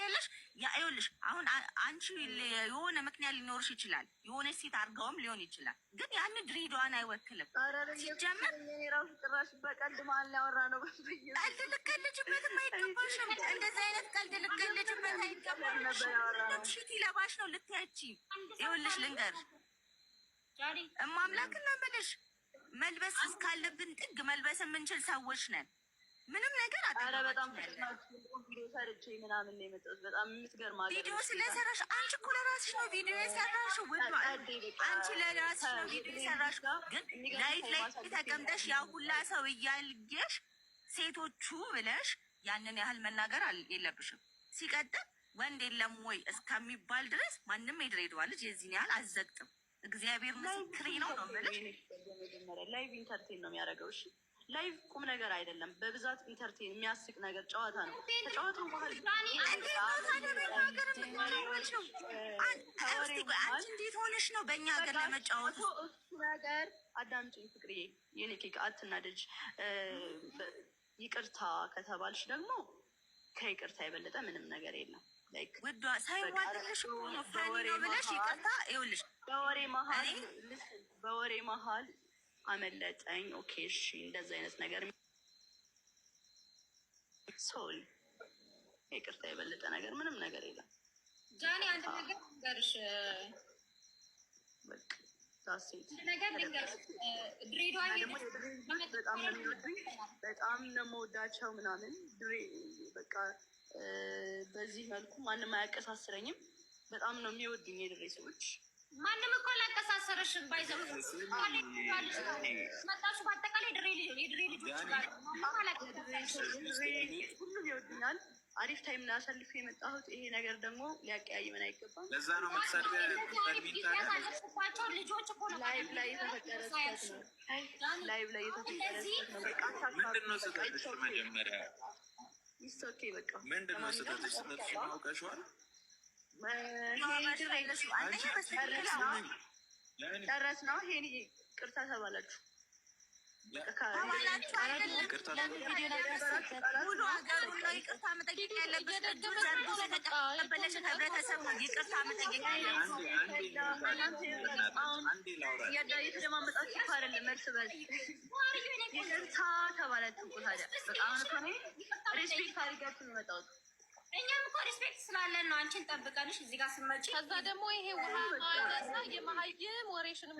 ታውቂያለሽ? ይኸውልሽ አሁን አንቺ የሆነ ምክንያት ሊኖርሽ ይችላል፣ የሆነ ሴት አድርገውም ሊሆን ይችላል። ግን ያን ድሬዳዋን አይወክልም። ሲጀመር ራሱ ጭራሽ በቀልድ መሀል ያወራ ነው። ቀልድ ልትቀልጅበትም አይገባሽም። እንደዚህ አይነት ቀልድ ልትቀልጅበት አይገባሽም። ሽቲ ለባሽ ነው ልትያቺ። ይኸውልሽ ልንገርሽ እማምላክን ነው የምልሽ፣ መልበስ እስካለብን ጥግ መልበስ የምንችል ሰዎች ነን። ምንም ነገር በጣም ቪዲዮ ሰርቼ ምናምን ነው የመጣሁት። በጣም የምትገርም ቪዲዮ ስለሰራሽ አንቺ እኮ ለራስሽ ነው ቪዲዮ የሰራሽው። አንቺ ለራስሽ ነው ቪዲዮ የሰራሽው። ግን ላይት ላይ ተቀምጠሽ ያ ሁላ ሰው እያልጌሽ ሴቶቹ ብለሽ ያንን ያህል መናገር የለብሽም። ሲቀጥል ወንድ የለም ወይ እስከሚባል ድረስ ማንም የድሬዳዋ ልጅ የዚህን ያህል አዘግጥም። እግዚአብሔር ምስክሬ ነው ነው የምልሽ። ላይቭ ኢንተርቴን ነው የሚያደርገው። እሺ ላይቭ ቁም ነገር አይደለም። በብዛት ኢንተርቴን የሚያስቅ ነገር ጨዋታ ነው። ከጨዋታው መሀል እንዴት ሆነሽ ነው በእኛ ሀገር ለመጫወት ነገር? አዳምጪኝ ፍቅርዬ፣ የኔ ኬክ አትናደጅ። ይቅርታ ከተባልሽ ደግሞ ከይቅርታ የበለጠ ምንም ነገር የለም። ውዷ ሳይዋጥልሽ ነው ፋኒ ነው ብለሽ ይቅርታ። ይኸውልሽ በወሬ መሀል አመለጠኝ። ኦኬ እሺ፣ እንደዚህ አይነት ነገር ሶሪ፣ ይቅርታ የበለጠ ነገር ምንም ነገር የለም። ጃኒ አንድ ነገር ልንገርሽ፣ በቃ ታሴት ነገር ልንገርሽ፣ ድሬዳዋ በጣም ነው የሚወዱኝ፣ በጣም ነው የምወዳቸው ምናምን በቃ በዚህ መልኩ ማንም አያቀሳስረኝም። በጣም ነው የሚወዱኝ የድሬ ሰዎች። ማንም እኮ ላቀሳሰረሽን ባይዘው መጣሽ። በአጠቃላይ የድሬ ልጆች ጋር ሁሉም ይወዱኛል። አሪፍ ታይም ነው አሳልፌ የመጣሁት። ይሄ ነገር ደግሞ ሊያቀያይመን አይገባም። ለዛ ነው የምትሰድባቸው ልጆች እኮ ነው። ላይቭ ላይ የተፈጠረ ስህተት ነው። ላይቭ ላይ የተፈጠረ ስህተት ነው። በቃ ምንድን ነው ስህተትሽ? መጀመሪያ ይስቶኬ በቃ ምንድን ነው ስህተትሽ? ስህተትሽን አውቀሽዋል? ጨረስ ነው። ይሄን ቅርታ ተባላችሁ ሙሉ ሀገር ነው ይቅርታ መጠየቅ ያለበት። ተቀበለሽ ህብረተሰብ ነው ይቅርታ መጠየቅ ያለበት። የተደማመጣችሁ እኮ አይደለም እርስ በርስ ይቅርታ ተባላችሁ እኮ። ታዲያ በቃ አሁን እኮ እኔ ሬስፔክት አድርጋችሁ ነው የመጣሁት። እኛም እኮ ሪስፔክት ስላለን ነው አንቺን ጠብቀንሽ እዚህ ጋር ስመጪ። ከዛ ደግሞ ይሄ ውሃ ማይነሳ የመሀይም ወሬሽንም